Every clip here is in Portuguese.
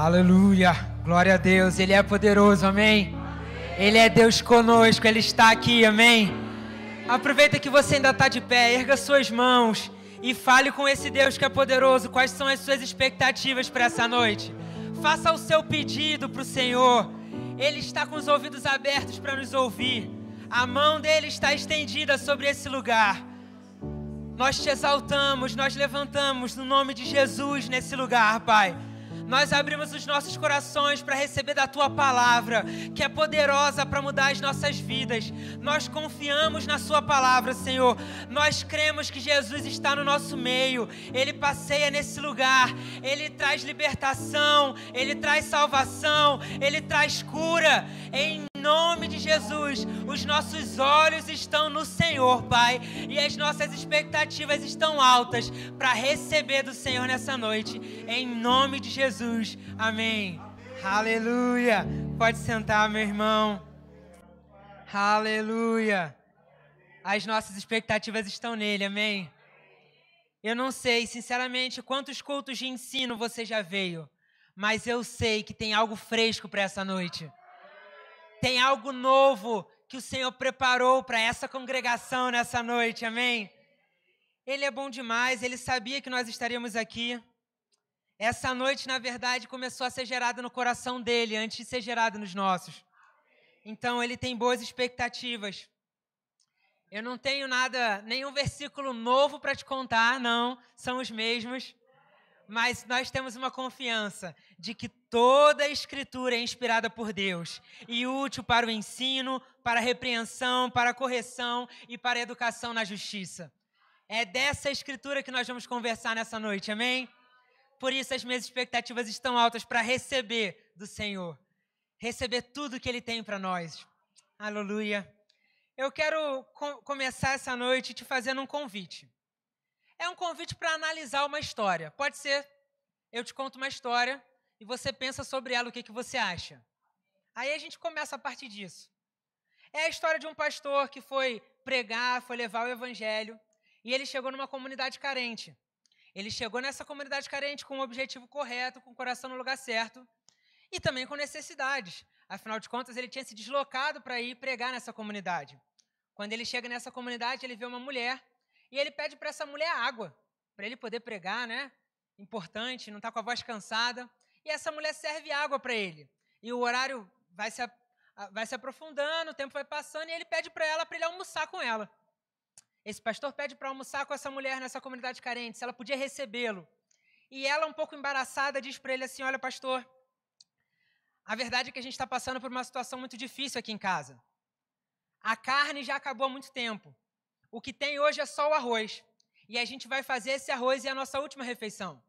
Aleluia, glória a Deus, Ele é poderoso, amém? Ele é Deus conosco, Ele está aqui, amém? Aproveita que você ainda está de pé, erga suas mãos e fale com esse Deus que é poderoso, quais são as suas expectativas para essa noite. Faça o seu pedido para o Senhor, Ele está com os ouvidos abertos para nos ouvir, a mão dEle está estendida sobre esse lugar. Nós te exaltamos, nós levantamos no nome de Jesus nesse lugar, Pai. Nós abrimos os nossos corações para receber da Tua palavra, que é poderosa para mudar as nossas vidas. Nós confiamos na Sua palavra, Senhor. Nós cremos que Jesus está no nosso meio. Ele passeia nesse lugar. Ele traz libertação, Ele traz salvação, Ele traz cura. Em nome de Jesus, os nossos olhos estão no Senhor, Pai, e as nossas expectativas estão altas para receber do Senhor nessa noite, em nome de Jesus, amém. Aleluia, pode sentar, meu irmão. Aleluia, as nossas expectativas estão nele, amém. Eu não sei, sinceramente, quantos cultos de ensino você já veio, mas eu sei que tem algo fresco para essa noite. Tem algo novo que o Senhor preparou para essa congregação nessa noite, amém? Ele é bom demais, Ele sabia que nós estaríamos aqui. Essa noite, na verdade, começou a ser gerada no coração dEle, antes de ser gerada nos nossos. Então, Ele tem boas expectativas. Eu não tenho nenhum versículo novo para te contar, não, são os mesmos. Mas nós temos uma confiança de que toda a Escritura é inspirada por Deus e útil para o ensino, para a repreensão, para a correção e para a educação na justiça. É dessa Escritura que nós vamos conversar nessa noite, amém? Por isso as minhas expectativas estão altas para receber do Senhor, receber tudo que Ele tem para nós. Aleluia. Eu quero começar essa noite te fazendo um convite. É um convite para analisar uma história. Pode ser, eu te conto uma história e você pensa sobre ela, o que você acha. Aí a gente começa a partir disso. É a história de um pastor que foi pregar, foi levar o evangelho e ele chegou numa comunidade carente. Ele chegou nessa comunidade carente com o objetivo correto, com o coração no lugar certo e também com necessidades. Afinal de contas, ele tinha se deslocado para ir pregar nessa comunidade. Quando ele chega nessa comunidade, ele vê uma mulher. E ele pede para essa mulher água, para ele poder pregar, né? Importante, não está com a voz cansada. E essa mulher serve água para ele. E o horário vai se aprofundando, o tempo vai passando, e ele pede para ele almoçar com ela. Esse pastor pede para almoçar com essa mulher nessa comunidade carente, se ela podia recebê-lo. E ela, um pouco embaraçada, diz para ele assim, olha, pastor, a verdade é que a gente está passando por uma situação muito difícil aqui em casa. A carne já acabou há muito tempo. O que tem hoje é só o arroz. E a gente vai fazer esse arroz e a nossa última refeição.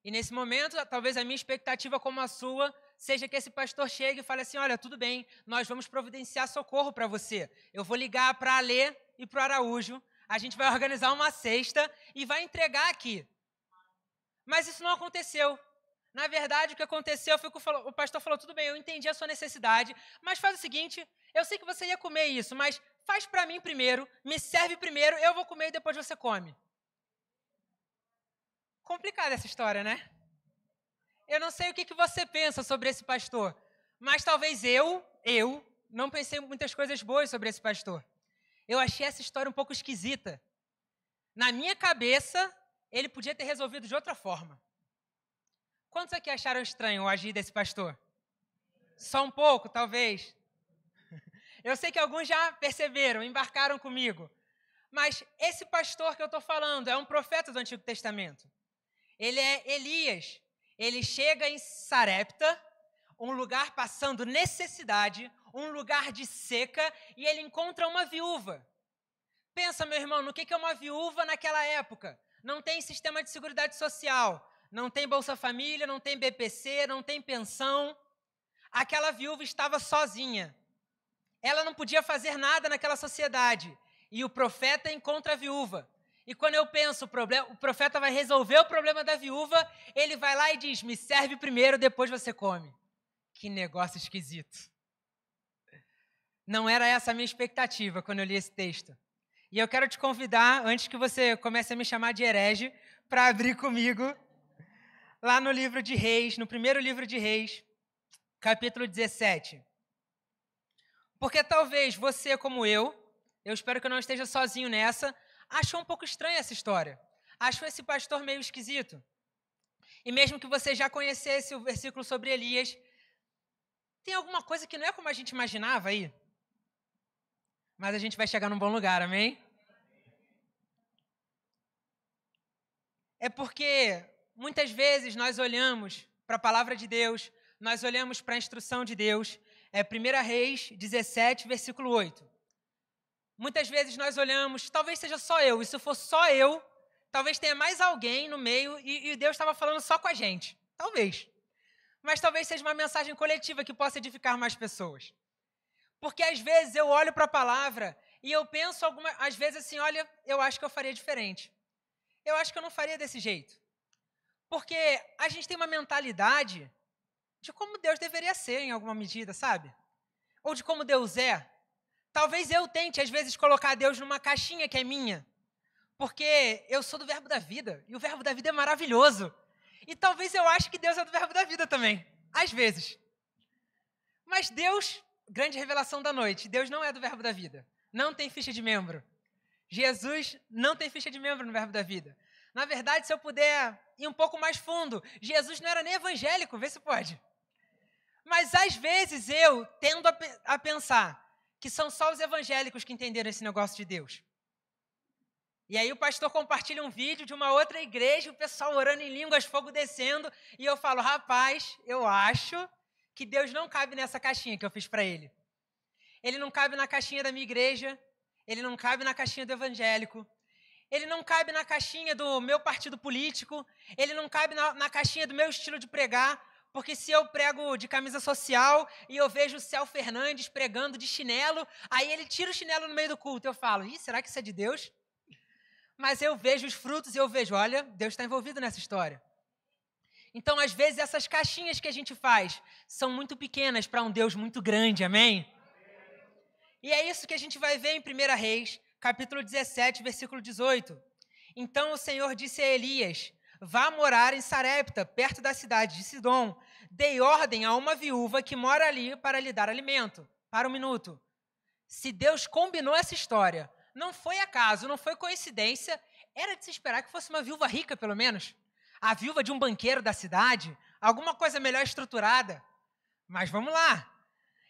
E nesse momento, talvez a minha expectativa como a sua, seja que esse pastor chegue e fale assim, olha, tudo bem, nós vamos providenciar socorro para você. Eu vou ligar para a Alê e para o Araújo, a gente vai organizar uma cesta e vai entregar aqui. Mas isso não aconteceu. Na verdade, o que aconteceu foi que o pastor falou, tudo bem, eu entendi a sua necessidade, mas faz o seguinte, eu sei que você ia comer isso, mas faz para mim primeiro, me serve primeiro, eu vou comer e depois você come. Complicada essa história, né? Eu não sei o que você pensa sobre esse pastor, mas talvez eu não pensei muitas coisas boas sobre esse pastor. Eu achei essa história um pouco esquisita. Na minha cabeça, ele podia ter resolvido de outra forma. Quantos aqui acharam estranho o agir desse pastor? Só um pouco, talvez. Eu sei que alguns já perceberam, embarcaram comigo. Mas esse pastor que eu estou falando é um profeta do Antigo Testamento. Ele é Elias. Ele chega em Sarepta, um lugar passando necessidade, um lugar de seca, e ele encontra uma viúva. Pensa, meu irmão, no que é uma viúva naquela época? Não tem sistema de seguridade social, não tem Bolsa Família, não tem BPC, não tem pensão. Aquela viúva estava sozinha. Ela não podia fazer nada naquela sociedade. E o profeta encontra a viúva. E quando eu penso, o profeta vai resolver o problema da viúva, ele vai lá e diz, me serve primeiro, depois você come. Que negócio esquisito. Não era essa a minha expectativa quando eu li esse texto. E eu quero te convidar, antes que você comece a me chamar de herege, para abrir comigo lá no livro de Reis, no primeiro livro de Reis, capítulo 17. Porque talvez você, como eu espero que eu não esteja sozinho nessa, achou um pouco estranha essa história. Achou esse pastor meio esquisito. E mesmo que você já conhecesse o versículo sobre Elias, tem alguma coisa que não é como a gente imaginava aí? Mas a gente vai chegar num bom lugar, amém? É porque muitas vezes nós olhamos para a palavra de Deus, nós olhamos para a instrução de Deus, 1 Reis 17, versículo 8. Muitas vezes nós olhamos, talvez seja só eu, e se for só eu, talvez tenha mais alguém no meio e Deus estava falando só com a gente. Talvez. Mas talvez seja uma mensagem coletiva que possa edificar mais pessoas. Porque às vezes eu olho para a palavra e eu penso às vezes assim, olha, eu acho que eu faria diferente. Eu acho que eu não faria desse jeito. Porque a gente tem uma mentalidade de como Deus deveria ser em alguma medida, sabe? Ou de como Deus é. Talvez eu tente, às vezes, colocar Deus numa caixinha que é minha. Porque eu sou do verbo da vida. E o verbo da vida é maravilhoso. E talvez eu ache que Deus é do verbo da vida também. Às vezes. Mas Deus, grande revelação da noite, Deus não é do verbo da vida. Não tem ficha de membro. Jesus não tem ficha de membro no verbo da vida. Na verdade, se eu puder ir um pouco mais fundo, Jesus não era nem evangélico, vê se pode. Mas às vezes eu tendo a pensar que são só os evangélicos que entenderam esse negócio de Deus. E aí o pastor compartilha um vídeo de uma outra igreja, o pessoal orando em línguas, fogo descendo, e eu falo, rapaz, eu acho que Deus não cabe nessa caixinha que eu fiz para ele. Ele não cabe na caixinha da minha igreja, ele não cabe na caixinha do evangélico, ele não cabe na caixinha do meu partido político, ele não cabe na caixinha do meu estilo de pregar, porque se eu prego de camisa social e eu vejo o Céu Fernandes pregando de chinelo, aí ele tira o chinelo no meio do culto, eu falo, será que isso é de Deus? Mas eu vejo os frutos e eu vejo, olha, Deus está envolvido nessa história. Então, às vezes, essas caixinhas que a gente faz são muito pequenas para um Deus muito grande, amém? E é isso que a gente vai ver em 1 Reis, capítulo 17, versículo 18. Então o Senhor disse a Elias, vá morar em Sarepta, perto da cidade de Sidom. Dei ordem a uma viúva que mora ali para lhe dar alimento. Para um minuto. Se Deus combinou essa história, não foi acaso, não foi coincidência, era de se esperar que fosse uma viúva rica, pelo menos. A viúva de um banqueiro da cidade, alguma coisa melhor estruturada. Mas vamos lá.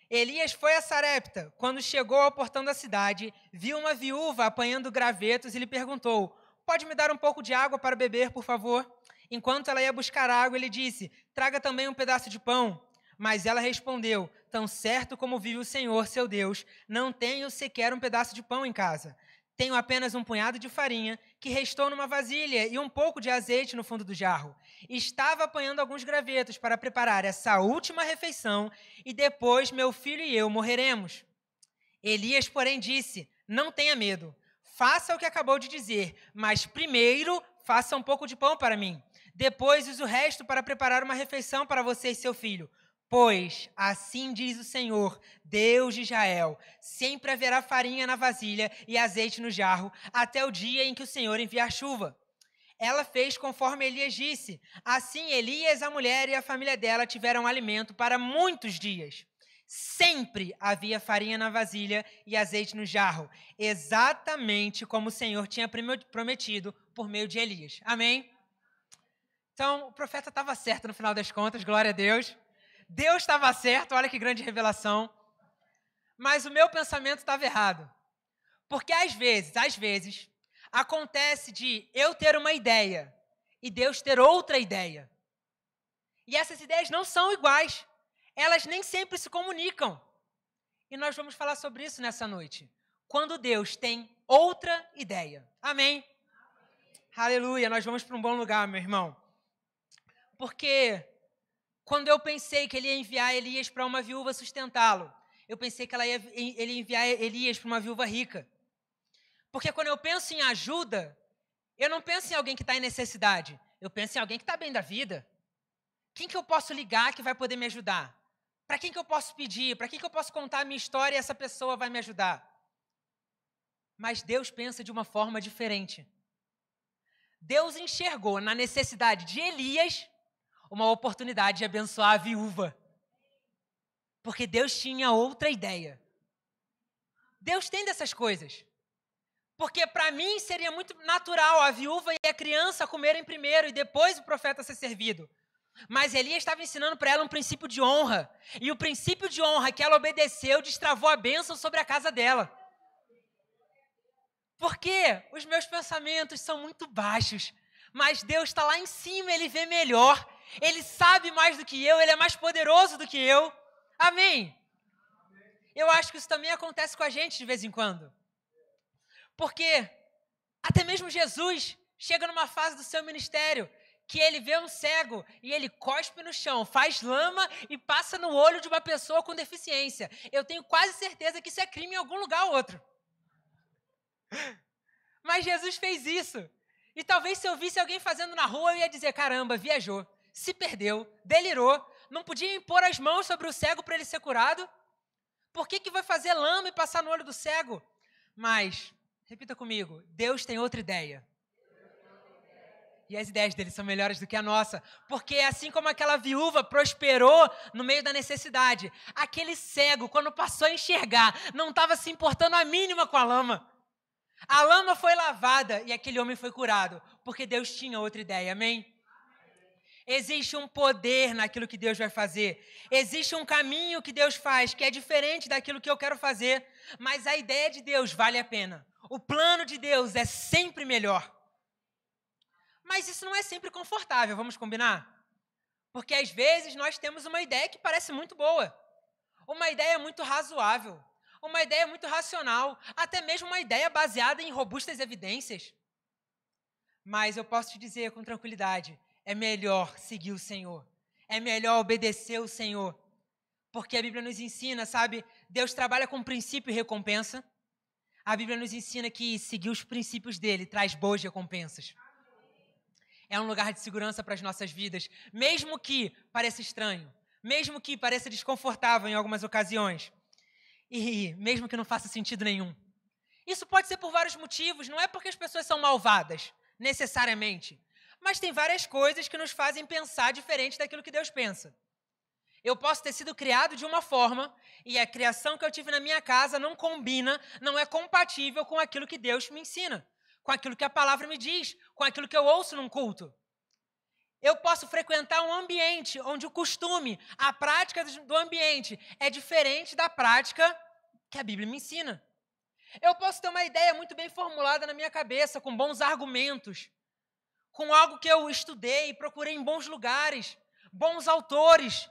Elias foi a Sarepta. Quando chegou ao portão da cidade, viu uma viúva apanhando gravetos e lhe perguntou, pode me dar um pouco de água para beber, por favor? Enquanto ela ia buscar água, ele disse, traga também um pedaço de pão. Mas ela respondeu, tão certo como vive o Senhor, seu Deus, não tenho sequer um pedaço de pão em casa. Tenho apenas um punhado de farinha, que restou numa vasilha, e um pouco de azeite no fundo do jarro. Estava apanhando alguns gravetos para preparar essa última refeição, e depois meu filho e eu morreremos. Elias, porém, disse, não tenha medo, faça o que acabou de dizer, mas primeiro faça um pouco de pão para mim. Depois use o resto para preparar uma refeição para você e seu filho. Pois, assim diz o Senhor, Deus de Israel, sempre haverá farinha na vasilha e azeite no jarro, até o dia em que o Senhor enviar chuva. Ela fez conforme Elias disse. Assim, Elias, a mulher e a família dela tiveram alimento para muitos dias. Sempre havia farinha na vasilha e azeite no jarro, exatamente como o Senhor tinha prometido por meio de Elias. Amém? Então, o profeta estava certo no final das contas, glória a Deus. Deus estava certo, olha que grande revelação. Mas o meu pensamento estava errado. Porque às vezes, acontece de eu ter uma ideia e Deus ter outra ideia. E essas ideias não são iguais. Elas nem sempre se comunicam. E nós vamos falar sobre isso nessa noite. Quando Deus tem outra ideia. Amém? Aleluia, nós vamos para um bom lugar, meu irmão. Porque quando eu pensei que ele ia enviar Elias para uma viúva sustentá-lo, eu pensei que ele ia enviar Elias para uma viúva rica. Porque quando eu penso em ajuda, eu não penso em alguém que está em necessidade. Eu penso em alguém que está bem da vida. Quem que eu posso ligar que vai poder me ajudar? Para quem que eu posso pedir? Para quem que eu posso contar a minha história e essa pessoa vai me ajudar? Mas Deus pensa de uma forma diferente. Deus enxergou na necessidade de Elias uma oportunidade de abençoar a viúva. Porque Deus tinha outra ideia. Deus tem dessas coisas. Porque para mim seria muito natural a viúva e a criança comerem primeiro e depois o profeta ser servido. Mas Elias estava ensinando para ela um princípio de honra. E o princípio de honra que ela obedeceu destravou a bênção sobre a casa dela. Porque os meus pensamentos são muito baixos. Mas Deus está lá em cima, Ele vê melhor. Ele sabe mais do que eu, Ele é mais poderoso do que eu. Amém? Eu acho que isso também acontece com a gente de vez em quando. Porque até mesmo Jesus chega numa fase do seu ministério que ele vê um cego e ele cospe no chão, faz lama e passa no olho de uma pessoa com deficiência. Eu tenho quase certeza que isso é crime em algum lugar ou outro. Mas Jesus fez isso. E talvez se eu visse alguém fazendo na rua, eu ia dizer, caramba, viajou, se perdeu, delirou, não podia impor as mãos sobre o cego para ele ser curado? Por que vai fazer lama e passar no olho do cego? Mas, repita comigo, Deus tem outra ideia. E as ideias dele são melhores do que a nossa. Porque assim como aquela viúva prosperou no meio da necessidade, aquele cego, quando passou a enxergar, não estava se importando a mínima com a lama. A lama foi lavada e aquele homem foi curado. Porque Deus tinha outra ideia, amém? Existe um poder naquilo que Deus vai fazer. Existe um caminho que Deus faz que é diferente daquilo que eu quero fazer. Mas a ideia de Deus vale a pena. O plano de Deus é sempre melhor. Mas isso não é sempre confortável, vamos combinar? Porque às vezes nós temos uma ideia que parece muito boa. Uma ideia muito razoável. Uma ideia muito racional. Até mesmo uma ideia baseada em robustas evidências. Mas eu posso te dizer com tranquilidade, é melhor seguir o Senhor. É melhor obedecer o Senhor. Porque a Bíblia nos ensina, sabe? Deus trabalha com princípio e recompensa. A Bíblia nos ensina que seguir os princípios dele traz boas recompensas. É um lugar de segurança para as nossas vidas, mesmo que pareça estranho, mesmo que pareça desconfortável em algumas ocasiões, e mesmo que não faça sentido nenhum. Isso pode ser por vários motivos, não é porque as pessoas são malvadas, necessariamente, mas tem várias coisas que nos fazem pensar diferente daquilo que Deus pensa. Eu posso ter sido criado de uma forma, e a criação que eu tive na minha casa não combina, não é compatível com aquilo que Deus me ensina. Com aquilo que a palavra me diz, com aquilo que eu ouço num culto. Eu posso frequentar um ambiente onde o costume, a prática do ambiente é diferente da prática que a Bíblia me ensina. Eu posso ter uma ideia muito bem formulada na minha cabeça, com bons argumentos, com algo que eu estudei, procurei em bons lugares, bons autores,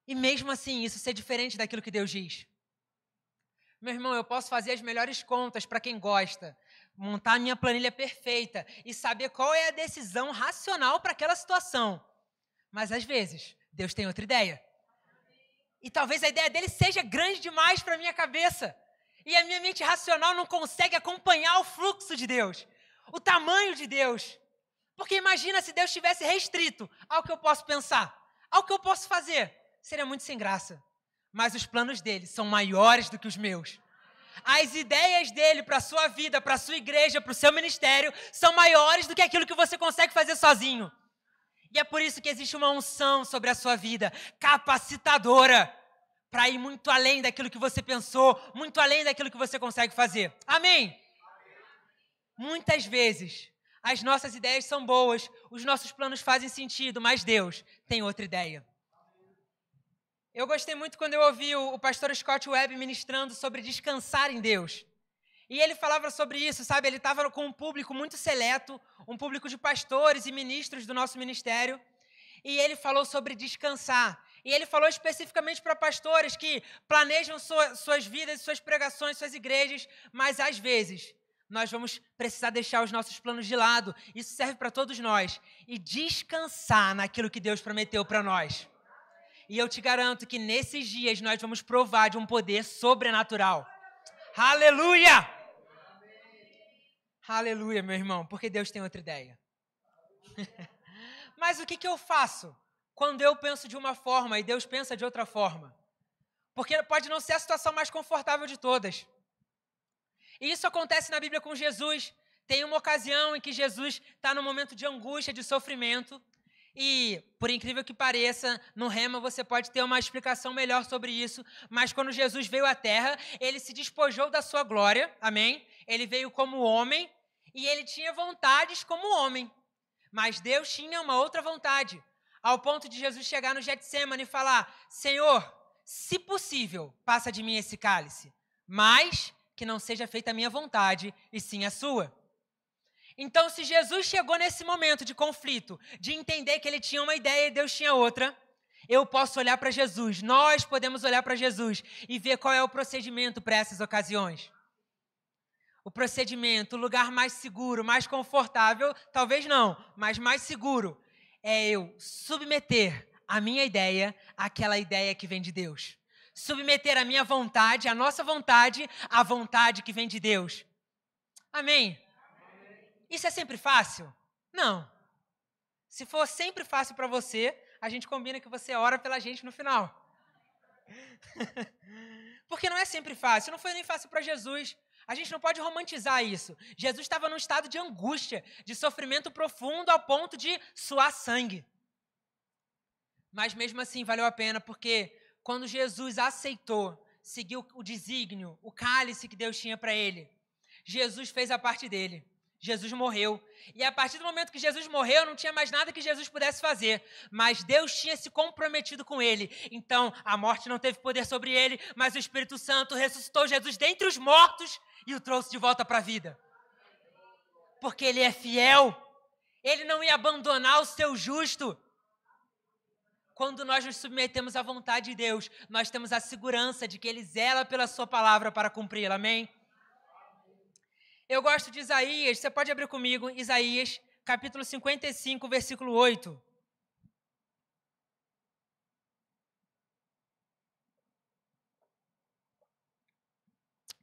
e mesmo assim isso ser diferente daquilo que Deus diz. Meu irmão, eu posso fazer as melhores contas para quem gosta, montar a minha planilha perfeita e saber qual é a decisão racional para aquela situação. Mas, às vezes, Deus tem outra ideia. E talvez a ideia dele seja grande demais para a minha cabeça. E a minha mente racional não consegue acompanhar o fluxo de Deus, o tamanho de Deus. Porque imagina se Deus estivesse restrito ao que eu posso pensar, ao que eu posso fazer. Seria muito sem graça. Mas os planos dele são maiores do que os meus. As ideias dele para a sua vida, para a sua igreja, para o seu ministério, são maiores do que aquilo que você consegue fazer sozinho. E é por isso que existe uma unção sobre a sua vida, capacitadora, para ir muito além daquilo que você pensou, muito além daquilo que você consegue fazer. Amém? Muitas vezes, as nossas ideias são boas, os nossos planos fazem sentido, mas Deus tem outra ideia. Eu gostei muito quando eu ouvi o pastor Scott Webb ministrando sobre descansar em Deus. E ele falava sobre isso, sabe? Ele estava com um público muito seleto, um público de pastores e ministros do nosso ministério. E ele falou sobre descansar. E ele falou especificamente para pastores que planejam suas vidas, suas pregações, suas igrejas, mas às vezes nós vamos precisar deixar os nossos planos de lado. Isso serve para todos nós. E descansar naquilo que Deus prometeu para nós. E eu te garanto que nesses dias nós vamos provar de um poder sobrenatural. Aleluia! Aleluia, meu irmão, porque Deus tem outra ideia. Mas o que eu faço quando eu penso de uma forma e Deus pensa de outra forma? Porque pode não ser a situação mais confortável de todas. E isso acontece na Bíblia com Jesus. Tem uma ocasião em que Jesus está num momento de angústia, de sofrimento, E, por incrível que pareça, no Rema você pode ter uma explicação melhor sobre isso, mas quando Jesus veio à Terra, ele se despojou da sua glória, amém? Ele veio como homem e ele tinha vontades como homem, mas Deus tinha uma outra vontade, ao ponto de Jesus chegar no Getsêmani e falar: Senhor, se possível, passa de mim esse cálice, mas que não seja feita a minha vontade, e sim a sua. Então, se Jesus chegou nesse momento de conflito, de entender que ele tinha uma ideia e Deus tinha outra, eu posso olhar para Jesus, nós podemos olhar para Jesus e ver qual é o procedimento para essas ocasiões. O procedimento, o lugar mais seguro, mais confortável, talvez não, mas mais seguro, é eu submeter a minha ideia àquela ideia que vem de Deus. Submeter a minha vontade, a nossa vontade, à vontade que vem de Deus. Amém? Isso é sempre fácil? Não. Se for sempre fácil para você, a gente combina que você ora pela gente no final. Porque não é sempre fácil, não foi nem fácil para Jesus. A gente não pode romantizar isso. Jesus estava num estado de angústia, de sofrimento profundo ao ponto de suar sangue. Mas mesmo assim valeu a pena, porque quando Jesus aceitou, seguiu o desígnio, o cálice que Deus tinha para ele, Jesus fez a parte dele. Jesus morreu. E a partir do momento que Jesus morreu, não tinha mais nada que Jesus pudesse fazer. Mas Deus tinha se comprometido com ele. Então, a morte não teve poder sobre ele, mas o Espírito Santo ressuscitou Jesus dentre os mortos e o trouxe de volta para a vida. Porque ele é fiel. Ele não ia abandonar o seu justo. Quando nós nos submetemos à vontade de Deus, nós temos a segurança de que ele zela pela sua palavra para cumpri-la. Amém? Eu gosto de Isaías, você pode abrir comigo, Isaías, capítulo 55, versículo 8.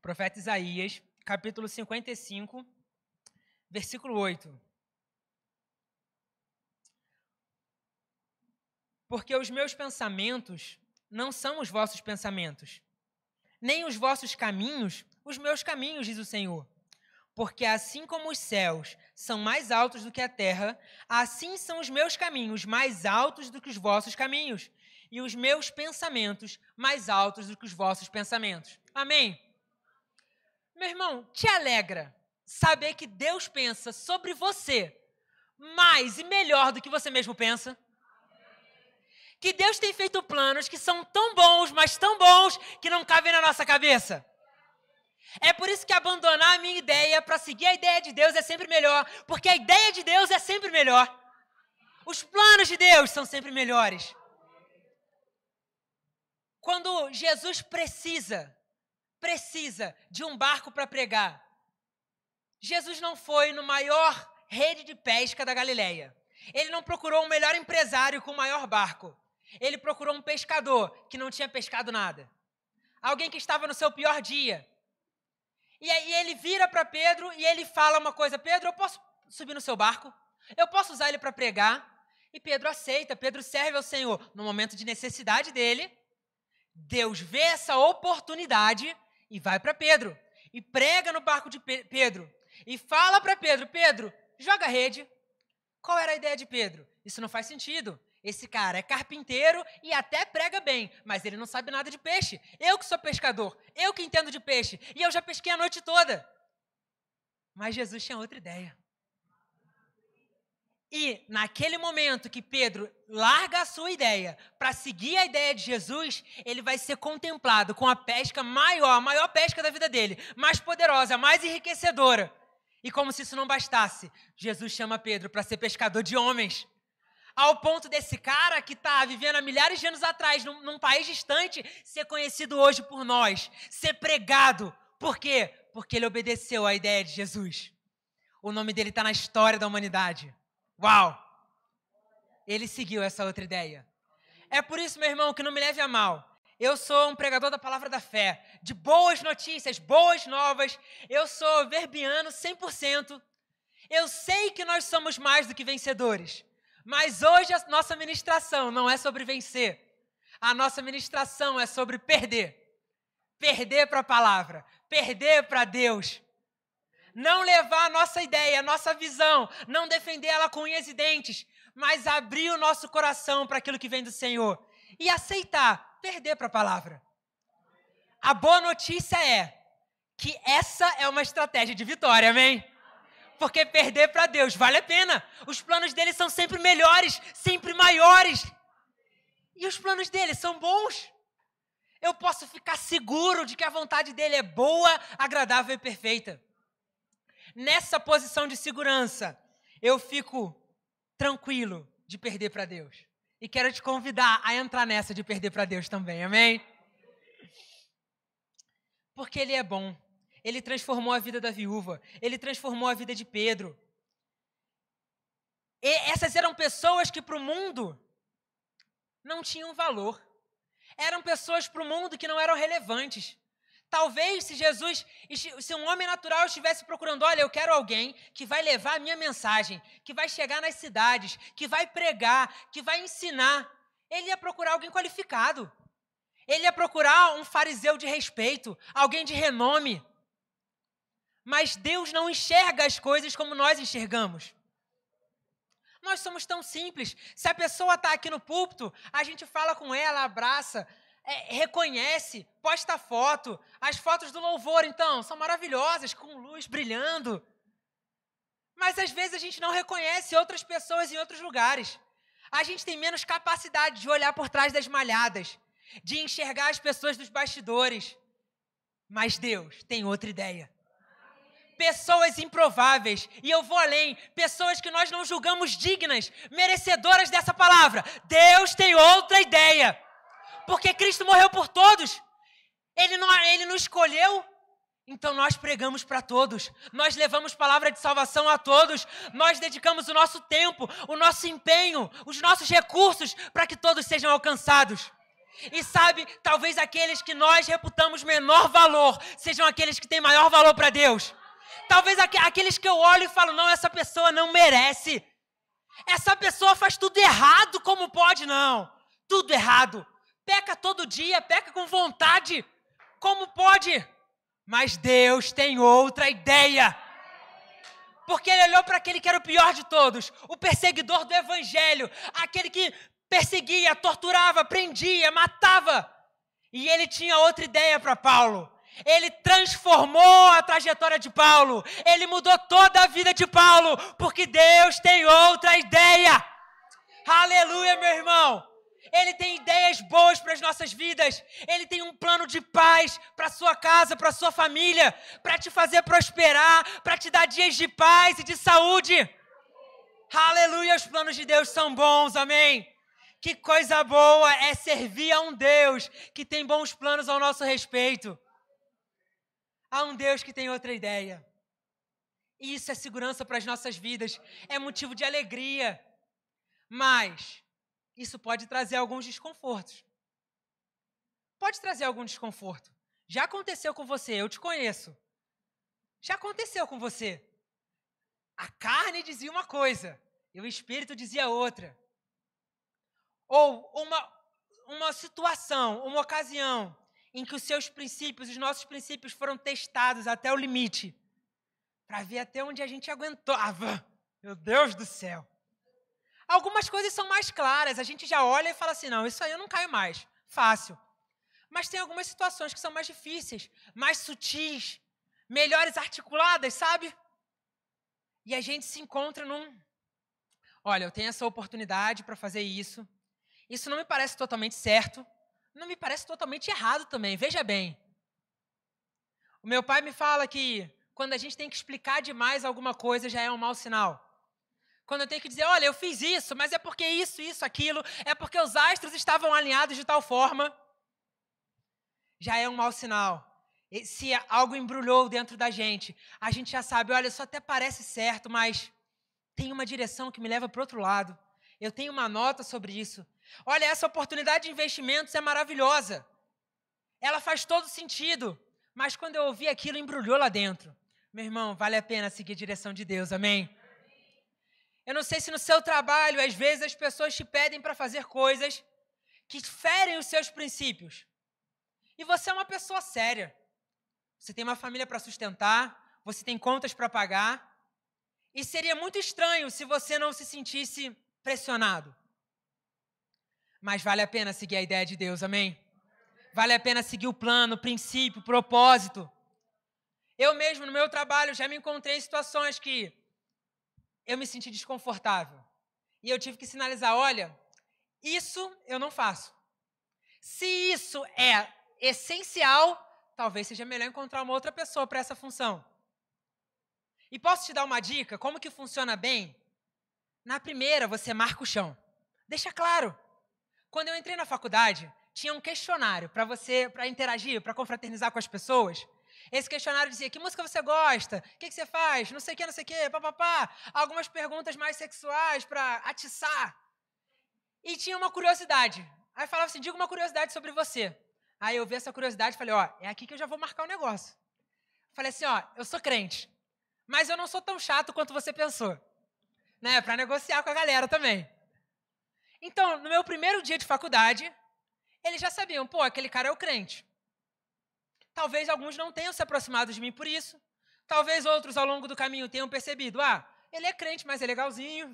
Profeta Isaías, capítulo 55, versículo 8. Porque os meus pensamentos não são os vossos pensamentos, nem os vossos caminhos, os meus caminhos, diz o Senhor. Porque assim como os céus são mais altos do que a terra, assim são os meus caminhos mais altos do que os vossos caminhos, e os meus pensamentos mais altos do que os vossos pensamentos. Amém? Meu irmão, te alegra saber que Deus pensa sobre você mais e melhor do que você mesmo pensa? Que Deus tem feito planos que são tão bons, mas tão bons, que não cabem na nossa cabeça. É por isso que abandonar a minha ideia para seguir a ideia de Deus é sempre melhor, porque a ideia de Deus é sempre melhor. Os planos de Deus são sempre melhores. Quando Jesus precisa de um barco para pregar, Jesus não foi no maior rede de pesca da Galileia. Ele não procurou o melhor empresário com o maior barco. Ele procurou um pescador que não tinha pescado nada. Alguém que estava no seu pior dia. E aí ele vira para Pedro e ele fala uma coisa: Pedro, eu posso subir no seu barco? Eu posso usar ele para pregar? E Pedro aceita, Pedro serve ao Senhor. No momento de necessidade dele, Deus vê essa oportunidade e vai para Pedro. E prega no barco de Pedro. E fala para Pedro: Pedro, joga a rede. Qual era a ideia de Pedro? Isso não faz sentido. Esse cara é carpinteiro e até prega bem, mas ele não sabe nada de peixe. Eu que sou pescador, eu que entendo de peixe, e eu já pesquei a noite toda. Mas Jesus tinha outra ideia. E naquele momento que Pedro larga a sua ideia para seguir a ideia de Jesus, ele vai ser contemplado com a pesca maior, a maior pesca da vida dele, mais poderosa, mais enriquecedora. E como se isso não bastasse, Jesus chama Pedro para ser pescador de homens. Ao ponto desse cara que está vivendo há milhares de anos atrás, num país distante, ser conhecido hoje por nós, ser pregado. Por quê? Porque ele obedeceu à ideia de Jesus. O nome dele está na história da humanidade. Uau! Ele seguiu essa outra ideia. É por isso, meu irmão, que não me leve a mal. Eu sou um pregador da palavra da fé, de boas notícias, boas novas. Eu sou verbiano 100%. Eu sei que nós somos mais do que vencedores. Mas hoje a nossa ministração não é sobre vencer. A nossa ministração é sobre perder. Perder para a palavra. Perder para Deus. Não levar a nossa ideia, a nossa visão. Não defender ela com unhas e dentes. mas abrir o nosso coração para aquilo que vem do Senhor e aceitar, perder para a palavra. A boa notícia é que essa é uma estratégia de vitória, amém? Porque perder para Deus vale a pena. Os planos dele são sempre melhores, sempre maiores. E os planos dele são bons. Eu posso ficar seguro de que a vontade dele é boa, agradável e perfeita. Nessa posição de segurança, eu fico tranquilo de perder para Deus. E quero te convidar a entrar nessa de perder para Deus também, amém? Porque ele é bom. Ele transformou a vida da viúva. Ele transformou a vida de Pedro. E essas eram pessoas que para o mundo não tinham valor. Eram pessoas para o mundo que não eram relevantes. Talvez se um homem natural estivesse procurando, olha, eu quero alguém que vai levar a minha mensagem, que vai chegar nas cidades, que vai pregar, que vai ensinar, ele ia procurar alguém qualificado. Ele ia procurar um fariseu de respeito, alguém de renome. Mas Deus não enxerga as coisas como nós enxergamos. Nós somos tão simples. Se a pessoa está aqui no púlpito, a gente fala com ela, abraça, reconhece, posta foto. As fotos do louvor, então, são maravilhosas, com luz brilhando. Mas às vezes a gente não reconhece outras pessoas em outros lugares. A gente tem menos capacidade de olhar por trás das malhadas, de enxergar as pessoas dos bastidores. Mas Deus tem outra ideia. Pessoas improváveis, e eu vou além, pessoas que nós não julgamos dignas, merecedoras dessa palavra. Deus tem outra ideia, porque Cristo morreu por todos, Ele não escolheu, então nós pregamos para todos, nós levamos palavra de salvação a todos, nós dedicamos o nosso tempo, o nosso empenho, os nossos recursos para que todos sejam alcançados. E sabe, talvez aqueles que nós reputamos menor valor, sejam aqueles que têm maior valor para Deus. Talvez aqueles que eu olho e falo, não, essa pessoa não merece. Essa pessoa faz tudo errado, como pode? Não, tudo errado. Peca todo dia, peca com vontade, como pode? Mas Deus tem outra ideia. Porque Ele olhou para aquele que era o pior de todos, o perseguidor do evangelho, aquele que perseguia, torturava, prendia, matava. E Ele tinha outra ideia para Paulo. Ele transformou a trajetória de Paulo. Ele mudou toda a vida de Paulo, porque Deus tem outra ideia. Aleluia, meu irmão. Ele tem ideias boas para as nossas vidas. Ele tem um plano de paz para a sua casa, para a sua família, para te fazer prosperar, para te dar dias de paz e de saúde. Aleluia, os planos de Deus são bons, amém? Que coisa boa é servir a um Deus que tem bons planos ao nosso respeito. Há um Deus que tem outra ideia. E isso é segurança para as nossas vidas. É motivo de alegria. Mas isso pode trazer alguns desconfortos. Pode trazer algum desconforto. Já aconteceu com você, eu te conheço. Já aconteceu com você. A carne dizia uma coisa e o espírito dizia outra. Ou uma situação, uma ocasião em que os seus princípios, os nossos princípios foram testados até o limite, para ver até onde a gente aguentava. Meu Deus do céu. Algumas coisas são mais claras, a gente já olha e fala assim, não, isso aí eu não caio mais, fácil. Mas tem algumas situações que são mais difíceis, mais sutis, melhores articuladas, sabe? E a gente se encontra olha, eu tenho essa oportunidade para fazer isso, isso não me parece totalmente certo, não me parece totalmente errado também, veja bem. O meu pai me fala que quando a gente tem que explicar demais alguma coisa, já é um mau sinal. Quando eu tenho que dizer, olha, eu fiz isso, mas é porque isso, aquilo, é porque os astros estavam alinhados de tal forma, já é um mau sinal. E se algo embrulhou dentro da gente, a gente já sabe, olha, isso até parece certo, mas tem uma direção que me leva para o outro lado. Eu tenho uma nota sobre isso. Olha, essa oportunidade de investimentos é maravilhosa. Ela faz todo sentido. Mas quando eu ouvi aquilo, embrulhou lá dentro. Meu irmão, vale a pena seguir a direção de Deus, amém? Eu não sei se no seu trabalho, às vezes, as pessoas te pedem para fazer coisas que ferem os seus princípios. E você é uma pessoa séria. Você tem uma família para sustentar, você tem contas para pagar. E seria muito estranho se você não se sentisse pressionado. Mas vale a pena seguir a ideia de Deus, amém? Vale a pena seguir o plano, o princípio, o propósito. Eu mesmo, no meu trabalho, já me encontrei em situações que eu me senti desconfortável. E eu tive que sinalizar, olha, isso eu não faço. Se isso é essencial, talvez seja melhor encontrar uma outra pessoa para essa função. E posso te dar uma dica? Como que funciona bem? Na primeira, você marca o chão. Deixa claro. Quando eu entrei na faculdade, tinha um questionário para interagir, para confraternizar com as pessoas. Esse questionário dizia, que música você gosta? O que você faz? Não sei o que, papapá. Algumas perguntas mais sexuais para atiçar. E tinha uma curiosidade. Aí falava assim, diga uma curiosidade sobre você. Aí eu vi essa curiosidade e falei, ó, é aqui que eu já vou marcar o negócio. Falei assim, ó, eu sou crente, mas eu não sou tão chato quanto você pensou. Né? Para negociar com a galera também. Então, no meu primeiro dia de faculdade, eles já sabiam, pô, aquele cara é o crente. Talvez alguns não tenham se aproximado de mim por isso. Talvez outros ao longo do caminho tenham percebido, ele é crente, mas é legalzinho.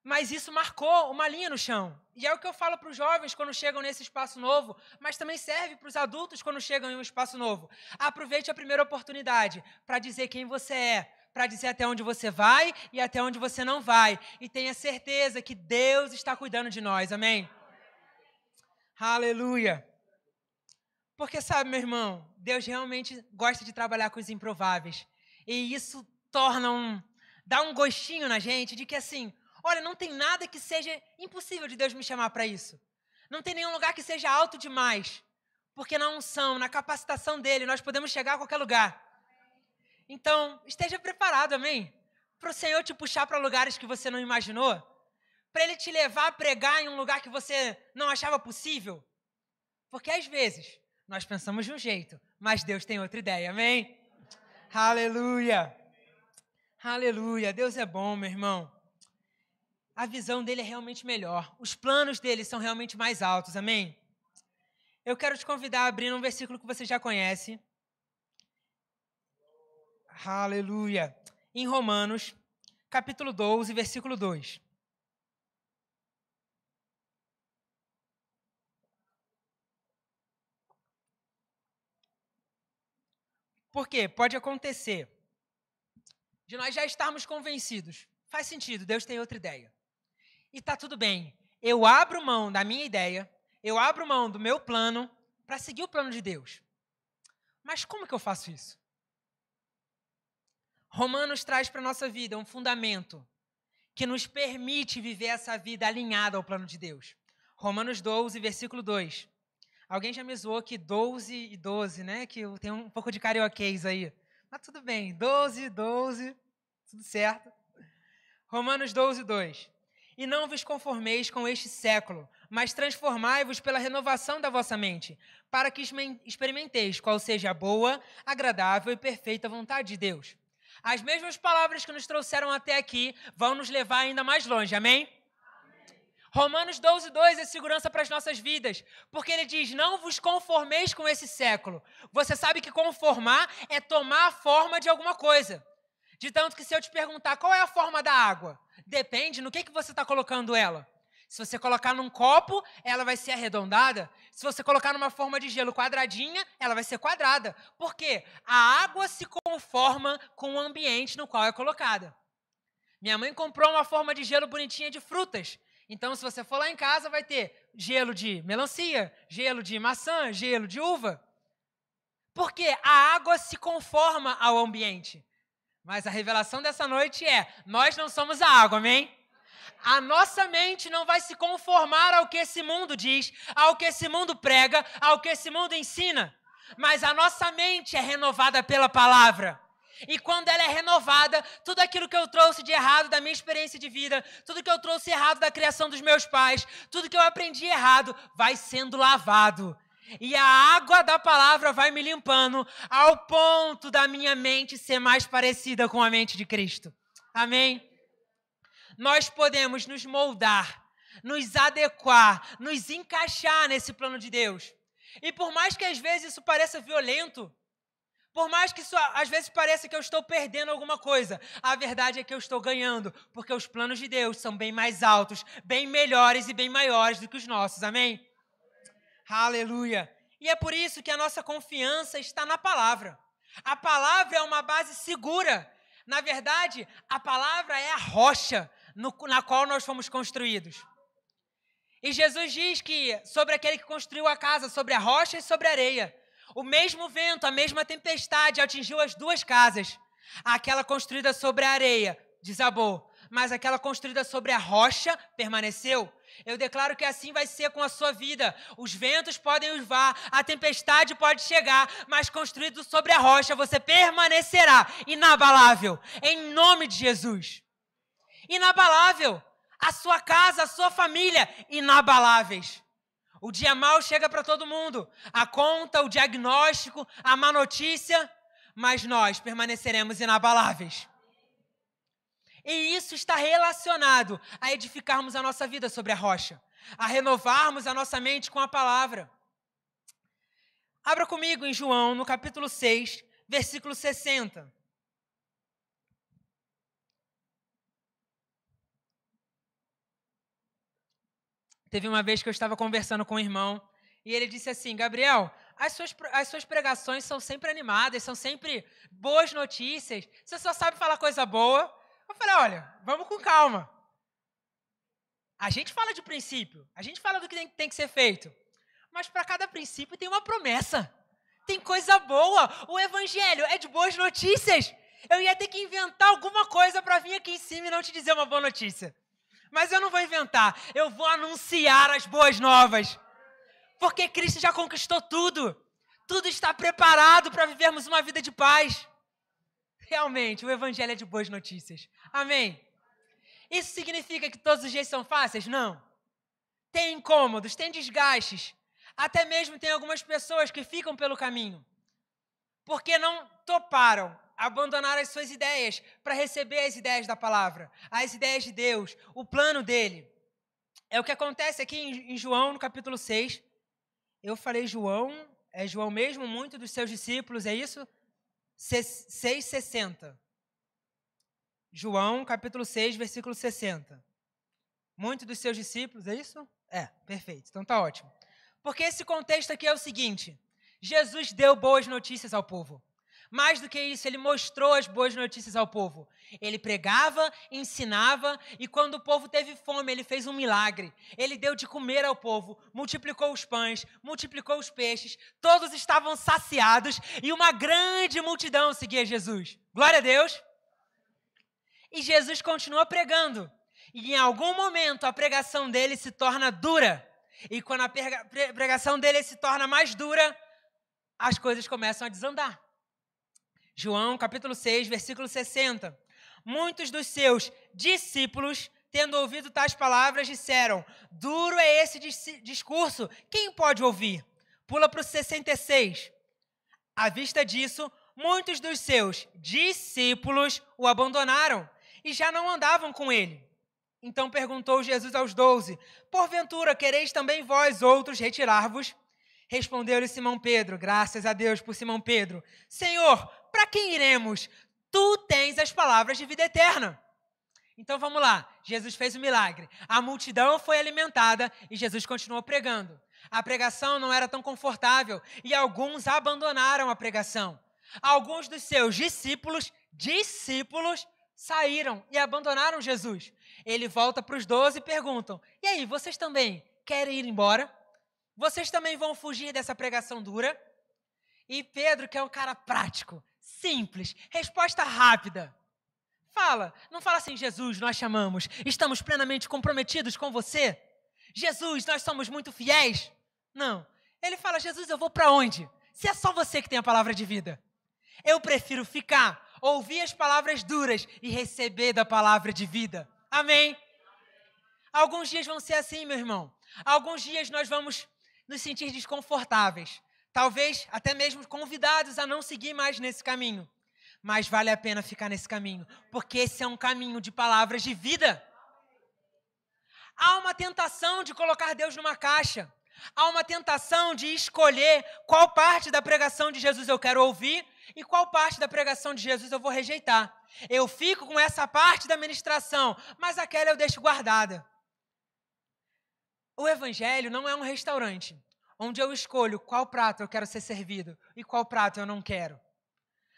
Mas isso marcou uma linha no chão. E é o que eu falo para os jovens quando chegam nesse espaço novo, mas também serve para os adultos quando chegam em um espaço novo. Aproveite a primeira oportunidade para dizer quem você é, para dizer até onde você vai e até onde você não vai. E tenha certeza que Deus está cuidando de nós, amém? Aleluia! Porque sabe, meu irmão, Deus realmente gosta de trabalhar com os improváveis. E isso dá um gostinho na gente de que assim, olha, não tem nada que seja impossível de Deus me chamar para isso. Não tem nenhum lugar que seja alto demais. Porque na unção, na capacitação dele, nós podemos chegar a qualquer lugar. Então, esteja preparado, amém? Para o Senhor te puxar para lugares que você não imaginou. Para Ele te levar a pregar em um lugar que você não achava possível. Porque às vezes, nós pensamos de um jeito, mas Deus tem outra ideia, amém? Aleluia! Aleluia! Deus é bom, meu irmão. A visão dele é realmente melhor. Os planos dele são realmente mais altos, amém? Eu quero te convidar a abrir um versículo que você já conhece. Aleluia! Em Romanos, capítulo 12, versículo 2. Por quê? Pode acontecer de nós já estarmos convencidos. Faz sentido, Deus tem outra ideia. E tá tudo bem. Eu abro mão da minha ideia, eu abro mão do meu plano para seguir o plano de Deus. Mas como que eu faço isso? Romanos traz para a nossa vida um fundamento que nos permite viver essa vida alinhada ao plano de Deus. Romanos 12, versículo 2. Alguém já me zoou que 12 e 12, né? Que eu tenho um pouco de carioquês aí. Mas tudo bem, 12, tudo certo. Romanos 12, 2. E não vos conformeis com este século, mas transformai-vos pela renovação da vossa mente, para que experimenteis qual seja a boa, agradável e perfeita vontade de Deus. As mesmas palavras que nos trouxeram até aqui vão nos levar ainda mais longe, amém? Romanos 12, 2 é segurança para as nossas vidas, porque ele diz, não vos conformeis com esse século. Você sabe que conformar é tomar a forma de alguma coisa. De tanto que se eu te perguntar qual é a forma da água, depende no que você está colocando ela. Se você colocar num copo, ela vai ser arredondada. Se você colocar numa forma de gelo quadradinha, ela vai ser quadrada. Por quê? A água se conforma com o ambiente no qual é colocada. Minha mãe comprou uma forma de gelo bonitinha de frutas. Então, se você for lá em casa, vai ter gelo de melancia, gelo de maçã, gelo de uva. Porque a água se conforma ao ambiente. Mas a revelação dessa noite é, nós não somos a água, amém? A nossa mente não vai se conformar ao que esse mundo diz, ao que esse mundo prega, ao que esse mundo ensina. Mas a nossa mente é renovada pela palavra. E quando ela é renovada, tudo aquilo que eu trouxe de errado da minha experiência de vida, tudo que eu trouxe errado da criação dos meus pais, tudo que eu aprendi errado, vai sendo lavado. E a água da palavra vai me limpando ao ponto da minha mente ser mais parecida com a mente de Cristo. Amém? Nós podemos nos moldar, nos adequar, nos encaixar nesse plano de Deus. E por mais que às vezes isso pareça violento, Por mais que isso às vezes pareça que eu estou perdendo alguma coisa, a verdade é que eu estou ganhando, porque os planos de Deus são bem mais altos, bem melhores e bem maiores do que os nossos, amém? Aleluia! E é por isso que a nossa confiança está na palavra. A palavra é uma base segura. Na verdade, a palavra é a rocha na qual nós fomos construídos. E Jesus diz que sobre aquele que construiu a casa, sobre a rocha e sobre a areia, o mesmo vento, a mesma tempestade atingiu as duas casas. Aquela construída sobre a areia desabou, mas aquela construída sobre a rocha permaneceu. Eu declaro que assim vai ser com a sua vida. Os ventos podem uivar, a tempestade pode chegar, mas construído sobre a rocha você permanecerá inabalável, em nome de Jesus. Inabalável. A sua casa, a sua família, inabaláveis. O dia mau chega para todo mundo. A conta, o diagnóstico, a má notícia, mas nós permaneceremos inabaláveis. E isso está relacionado a edificarmos a nossa vida sobre a rocha, a renovarmos a nossa mente com a palavra. Abra comigo em João, no capítulo 6, versículo 60. Teve uma vez que eu estava conversando com um irmão e ele disse assim: Gabriel, as suas pregações são sempre animadas, são sempre boas notícias, você só sabe falar coisa boa. Eu falei, olha, vamos com calma. A gente fala de princípio, a gente fala do que tem que ser feito, mas para cada princípio tem uma promessa, tem coisa boa. O evangelho é de boas notícias. Eu ia ter que inventar alguma coisa para vir aqui em cima e não te dizer uma boa notícia. Mas eu não vou inventar, eu vou anunciar as boas novas. Porque Cristo já conquistou tudo. Tudo está preparado para vivermos uma vida de paz. Realmente, o evangelho é de boas notícias. Amém? Isso significa que todos os dias são fáceis? Não. Tem incômodos, tem desgastes. Até mesmo tem algumas pessoas que ficam pelo caminho. Porque não toparam abandonar as suas ideias para receber as ideias da palavra, as ideias de Deus, o plano dele. É o que acontece aqui em João, no capítulo 6. Eu falei João, é João mesmo, muito dos seus discípulos, é isso? 6,60. João, capítulo 6, versículo 60. Muito dos seus discípulos, é isso? É, perfeito. Então tá ótimo. Porque esse contexto aqui é o seguinte: Jesus deu boas notícias ao povo. Mais do que isso, ele mostrou as boas notícias ao povo. Ele pregava, ensinava, e quando o povo teve fome, ele fez um milagre. Ele deu de comer ao povo, multiplicou os pães, multiplicou os peixes, todos estavam saciados e uma grande multidão seguia Jesus. Glória a Deus! E Jesus continua pregando. E em algum momento a pregação dele se torna dura. E quando a pregação dele se torna mais dura, as coisas começam a desandar. João, capítulo 6, versículo 60. Muitos dos seus discípulos, tendo ouvido tais palavras, disseram: duro é esse discurso, quem pode ouvir? Pula para o 66. À vista disso, muitos dos seus discípulos o abandonaram e já não andavam com ele. Então perguntou Jesus aos 12: porventura quereis também vós outros retirar-vos? Respondeu-lhe Simão Pedro, graças a Deus por Simão Pedro: Senhor, para quem iremos? Tu tens as palavras de vida eterna. Então vamos lá, Jesus fez o milagre. A multidão foi alimentada e Jesus continuou pregando. A pregação não era tão confortável e alguns abandonaram a pregação. Alguns dos seus discípulos saíram e abandonaram Jesus. Ele volta para os 12 e perguntam: e aí, vocês também querem ir embora? Vocês também vão fugir dessa pregação dura? E Pedro, que é um cara prático, simples, resposta rápida. Não fala assim: Jesus, nós chamamos, estamos plenamente comprometidos com você. Jesus, nós somos muito fiéis. Não, ele fala: Jesus, eu vou para onde? Se é só você que tem a palavra de vida. Eu prefiro ficar, ouvir as palavras duras e receber da palavra de vida. Amém? Alguns dias vão ser assim, meu irmão. Alguns dias nós vamos nos sentir desconfortáveis. Talvez até mesmo convidados a não seguir mais nesse caminho. Mas vale a pena ficar nesse caminho, porque esse é um caminho de palavras de vida. Há uma tentação de colocar Deus numa caixa. Há uma tentação de escolher qual parte da pregação de Jesus eu quero ouvir E qual parte da pregação de Jesus eu vou rejeitar? Eu fico com essa parte da ministração, mas aquela eu deixo guardada. O evangelho não é um restaurante, onde eu escolho qual prato eu quero ser servido e qual prato eu não quero.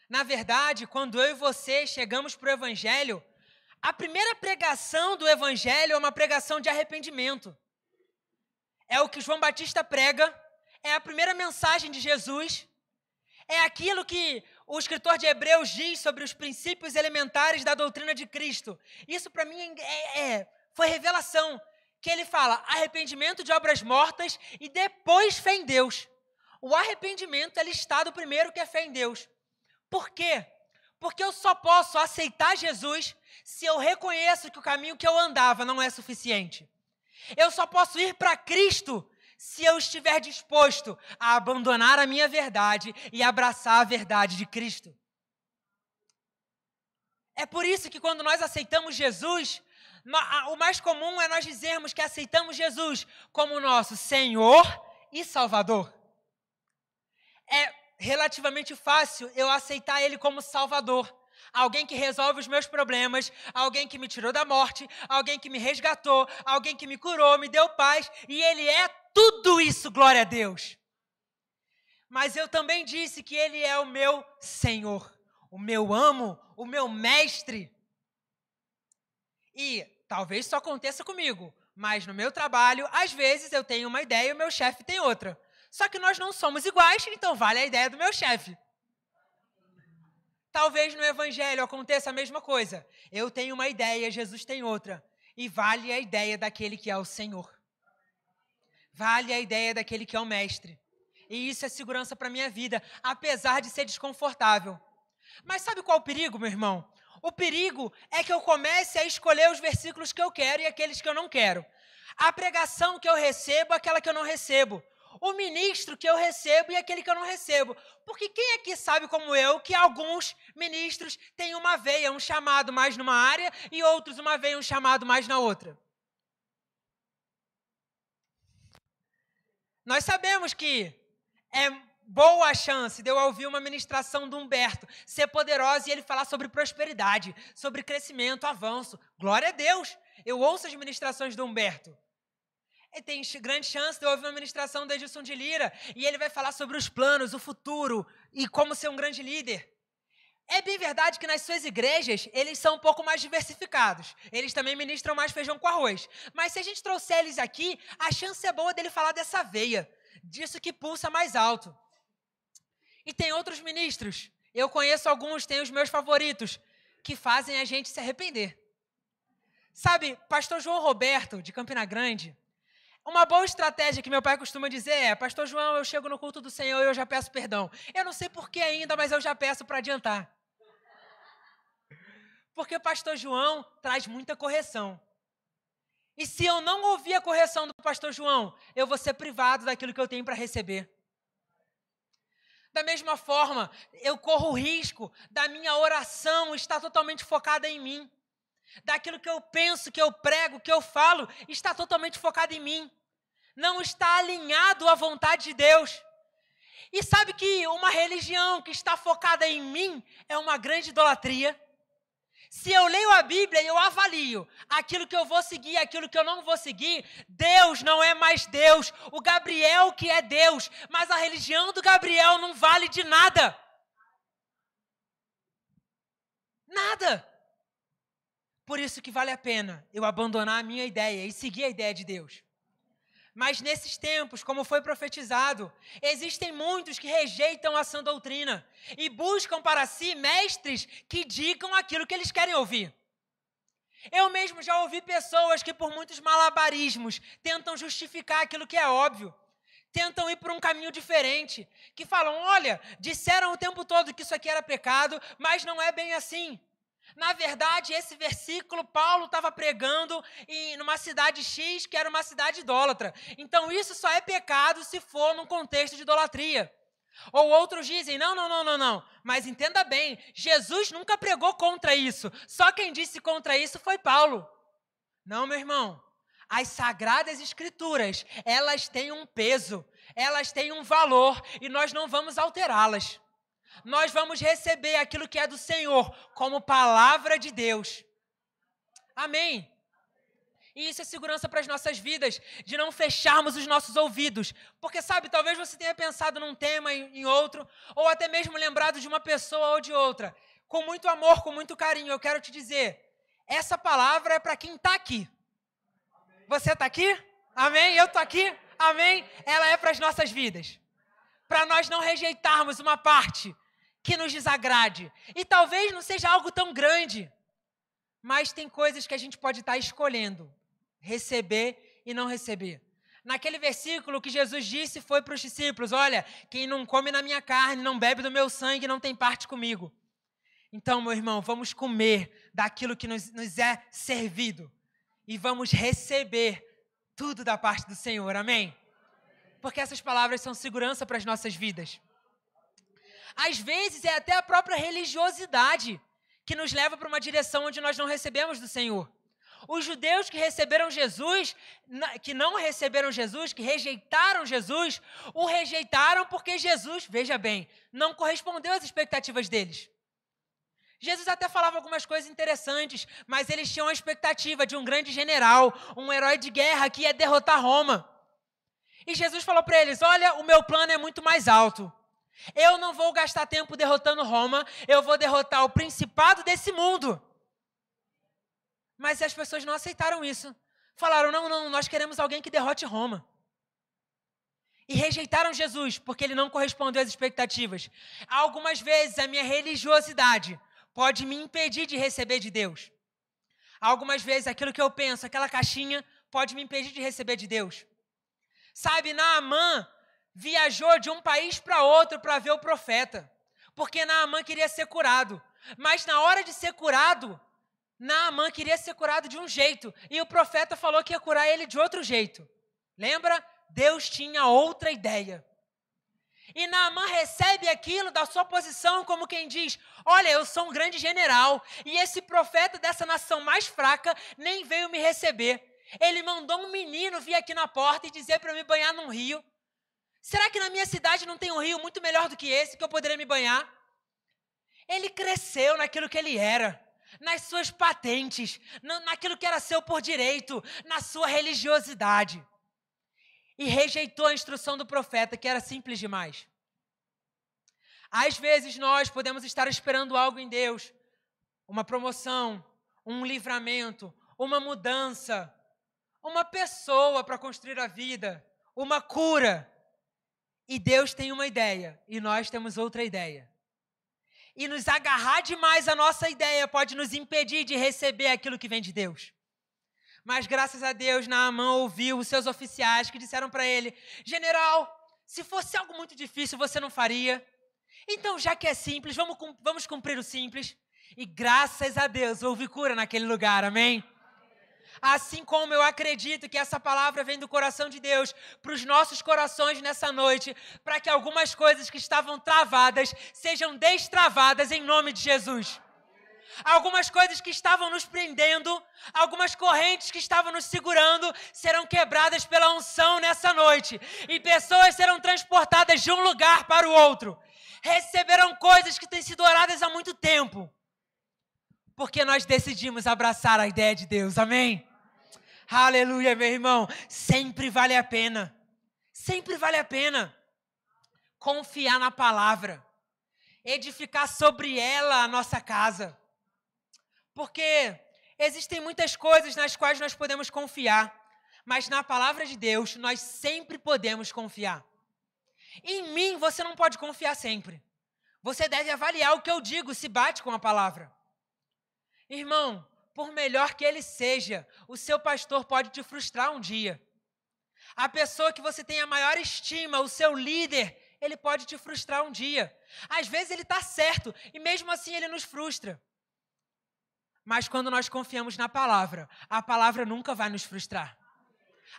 Na verdade, quando eu e você chegamos para o evangelho, a primeira pregação do evangelho é uma pregação de arrependimento. É o que João Batista prega, é a primeira mensagem de Jesus, é aquilo que o escritor de Hebreus diz sobre os princípios elementares da doutrina de Cristo. Isso para mim foi revelação, que ele fala arrependimento de obras mortas e depois fé em Deus. O arrependimento é listado primeiro, que é fé em Deus. Por quê? Porque eu só posso aceitar Jesus se eu reconheço que o caminho que eu andava não é suficiente. Eu só posso ir para Cristo se eu estiver disposto a abandonar a minha verdade e abraçar a verdade de Cristo. É por isso que quando nós aceitamos Jesus, o mais comum é nós dizermos que aceitamos Jesus como nosso Senhor e Salvador. É relativamente fácil eu aceitar Ele como Salvador. Alguém que resolve os meus problemas, alguém que me tirou da morte, alguém que me resgatou, alguém que me curou, me deu paz, e Ele é tudo isso, glória a Deus. Mas eu também disse que Ele é o meu Senhor, o meu amo, o meu mestre. E talvez isso aconteça comigo, mas no meu trabalho, às vezes eu tenho uma ideia e o meu chefe tem outra. Só que nós não somos iguais, então vale a ideia do meu chefe. Talvez no evangelho aconteça a mesma coisa. Eu tenho uma ideia, Jesus tem outra. E vale a ideia daquele que é o Senhor. Vale a ideia daquele que é o mestre. E isso é segurança para a minha vida, apesar de ser desconfortável. Mas sabe qual é o perigo, meu irmão? O perigo é que eu comece a escolher os versículos que eu quero e aqueles que eu não quero. A pregação que eu recebo, aquela que eu não recebo. O ministro que eu recebo e aquele que eu não recebo. Porque quem aqui sabe como eu que alguns ministros têm uma veia, um chamado mais numa área e outros uma veia, um chamado mais na outra? Nós sabemos que é boa a chance de eu ouvir uma ministração do Humberto ser poderosa e ele falar sobre prosperidade, sobre crescimento, avanço. Glória a Deus! Eu ouço as ministrações do Humberto. E tem grande chance de eu ouvir uma ministração do Edilson de Lira e ele vai falar sobre os planos, o futuro e como ser um grande líder. É bem verdade que nas suas igrejas eles são um pouco mais diversificados. Eles também ministram mais feijão com arroz. Mas se a gente trouxer eles aqui, a chance é boa dele falar dessa veia, disso que pulsa mais alto. E tem outros ministros, eu conheço alguns, tenho os meus favoritos, que fazem a gente se arrepender. Sabe, pastor João Roberto, de Campina Grande, uma boa estratégia que meu pai costuma dizer é: pastor João, eu chego no culto do Senhor e eu já peço perdão. Eu não sei por que ainda, mas eu já peço para adiantar. Porque pastor João traz muita correção. E se eu não ouvir a correção do pastor João, eu vou ser privado daquilo que eu tenho para receber. Da mesma forma, eu corro o risco da minha oração estar totalmente focada em mim. Daquilo que eu penso, que eu prego, que eu falo, está totalmente focado em mim. Não está alinhado à vontade de Deus. E sabe que uma religião que está focada em mim é uma grande idolatria? Se eu leio a Bíblia e eu avalio aquilo que eu vou seguir, aquilo que eu não vou seguir, Deus não é mais Deus, o Gabriel que é Deus, mas a religião do Gabriel não vale de nada. Nada. Por isso que vale a pena eu abandonar a minha ideia e seguir a ideia de Deus. Mas nesses tempos, como foi profetizado, existem muitos que rejeitam a sã doutrina e buscam para si mestres que digam aquilo que eles querem ouvir. Eu mesmo já ouvi pessoas que por muitos malabarismos tentam justificar aquilo que é óbvio, tentam ir por um caminho diferente, que falam: olha, disseram o tempo todo que isso aqui era pecado, mas não é bem assim. Na verdade, esse versículo, Paulo estava pregando numa cidade X, que era uma cidade idólatra. Então, isso só é pecado se for num contexto de idolatria. Ou outros dizem: não. Mas entenda bem, Jesus nunca pregou contra isso. Só quem disse contra isso foi Paulo. Não, meu irmão. As Sagradas Escrituras, elas têm um peso, elas têm um valor e nós não vamos alterá-las. Nós vamos receber aquilo que é do Senhor como palavra de Deus. Amém. E isso é segurança para as nossas vidas, de não fecharmos os nossos ouvidos. Porque, sabe, talvez você tenha pensado num tema em outro, ou até mesmo lembrado de uma pessoa ou de outra. Com muito amor, com muito carinho, eu quero te dizer, essa palavra é para quem está aqui. Você está aqui? Amém? Eu estou aqui? Amém? Ela é para as nossas vidas. Para nós não rejeitarmos uma parte que nos desagrade. E talvez não seja algo tão grande, mas tem coisas que a gente pode estar escolhendo. Receber e não receber. Naquele versículo que Jesus disse foi para os discípulos, olha, quem não come na minha carne, não bebe do meu sangue, não tem parte comigo. Então, meu irmão, vamos comer daquilo que nos é servido e vamos receber tudo da parte do Senhor, amém? Porque essas palavras são segurança para as nossas vidas. Às vezes é até a própria religiosidade que nos leva para uma direção onde nós não recebemos do Senhor. Os judeus que receberam Jesus, que não receberam Jesus, que rejeitaram Jesus, o rejeitaram porque Jesus, veja bem, não correspondeu às expectativas deles. Jesus até falava algumas coisas interessantes, mas eles tinham a expectativa de um grande general, um herói de guerra que ia derrotar Roma. E Jesus falou para eles, olha, o meu plano é muito mais alto. Eu não vou gastar tempo derrotando Roma, eu vou derrotar o principado desse mundo. Mas as pessoas não aceitaram isso. Falaram, não, nós queremos alguém que derrote Roma. E rejeitaram Jesus, porque ele não correspondeu às expectativas. Algumas vezes a minha religiosidade pode me impedir de receber de Deus. Algumas vezes aquilo que eu penso, aquela caixinha, pode me impedir de receber de Deus. Sabe, Naamã viajou de um país para outro para ver o profeta, porque Naamã queria ser curado. Mas na hora de ser curado, Naamã queria ser curado de um jeito, e o profeta falou que ia curar ele de outro jeito. Lembra? Deus tinha outra ideia. E Naamã recebe aquilo da sua posição como quem diz, olha, eu sou um grande general, e esse profeta dessa nação mais fraca nem veio me receber. Ele mandou um menino vir aqui na porta e dizer para eu me banhar num rio. Será que na minha cidade não tem um rio muito melhor do que esse, que eu poderia me banhar? Ele cresceu naquilo que ele era, nas suas patentes, naquilo que era seu por direito, na sua religiosidade. E rejeitou a instrução do profeta, que era simples demais. Às vezes nós podemos estar esperando algo em Deus, uma promoção, um livramento, uma mudança, uma pessoa para construir a vida, uma cura. E Deus tem uma ideia, e nós temos outra ideia. E nos agarrar demais à nossa ideia pode nos impedir de receber aquilo que vem de Deus. Mas graças a Deus, Naamã ouviu os seus oficiais que disseram para ele, general, se fosse algo muito difícil, você não faria. Então, já que é simples, vamos cumprir o simples. E graças a Deus, houve cura naquele lugar, amém? Assim como eu acredito que essa palavra vem do coração de Deus para os nossos corações nessa noite, para que algumas coisas que estavam travadas sejam destravadas em nome de Jesus. Algumas coisas que estavam nos prendendo, algumas correntes que estavam nos segurando, serão quebradas pela unção nessa noite. E pessoas serão transportadas de um lugar para o outro. Receberão coisas que têm sido oradas há muito tempo. Porque nós decidimos abraçar a ideia de Deus, amém? Aleluia, meu irmão. Sempre vale a pena. Sempre vale a pena confiar na palavra. Edificar sobre ela a nossa casa. Porque existem muitas coisas nas quais nós podemos confiar, mas na palavra de Deus nós sempre podemos confiar. Em mim você não pode confiar sempre. Você deve avaliar o que eu digo, se bate com a palavra. Irmão, por melhor que ele seja, o seu pastor pode te frustrar um dia. A pessoa que você tem a maior estima, o seu líder, ele pode te frustrar um dia. Às vezes ele está certo e mesmo assim ele nos frustra. Mas quando nós confiamos na palavra, a palavra nunca vai nos frustrar.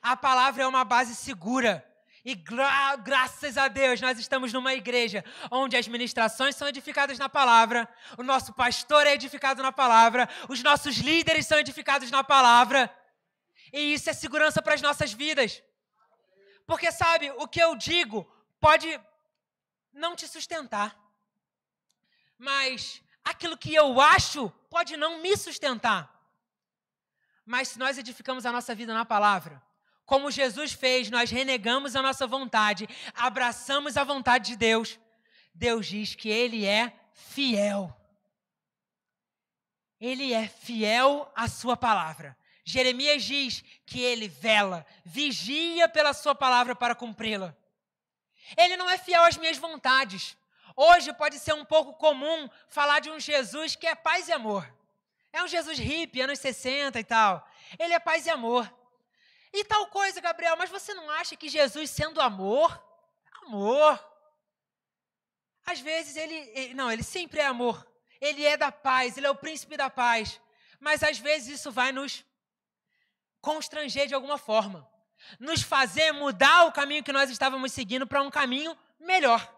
A palavra é uma base segura. E graças a Deus nós estamos numa igreja onde as ministrações são edificadas na palavra, o nosso pastor é edificado na palavra, os nossos líderes são edificados na palavra. E isso é segurança para as nossas vidas. Porque sabe, o que eu digo pode não te sustentar. mas aquilo que eu acho pode não me sustentar. Mas se nós edificamos a nossa vida na palavra, como Jesus fez, nós renegamos a nossa vontade, abraçamos a vontade de Deus, Deus diz que Ele é fiel. Ele é fiel à sua palavra. Jeremias diz que Ele vela, vigia pela sua palavra para cumpri-la. Ele não é fiel às minhas vontades. Hoje pode ser um pouco comum falar de um Jesus que é paz e amor. É um Jesus hippie, anos 60 e tal. Ele é paz e amor. E tal coisa, Gabriel, mas você não acha que Jesus sendo amor? Amor. Às vezes ele sempre é amor. Ele é da paz, ele é o príncipe da paz. Mas às vezes isso vai nos constranger de alguma forma. Nos fazer mudar o caminho que nós estávamos seguindo para um caminho melhor.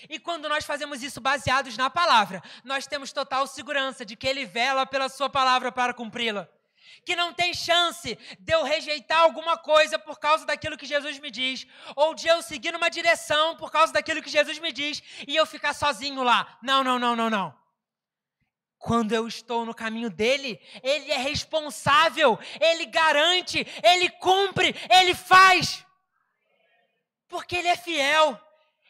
E quando nós fazemos isso baseados na palavra, nós temos total segurança de que Ele vela pela sua palavra para cumpri-la. Que não tem chance de eu rejeitar alguma coisa por causa daquilo que Jesus me diz, ou de eu seguir numa direção por causa daquilo que Jesus me diz e eu ficar sozinho lá. Não. Quando eu estou no caminho dele, Ele é responsável, Ele garante, Ele cumpre, Ele faz. Porque Ele é fiel.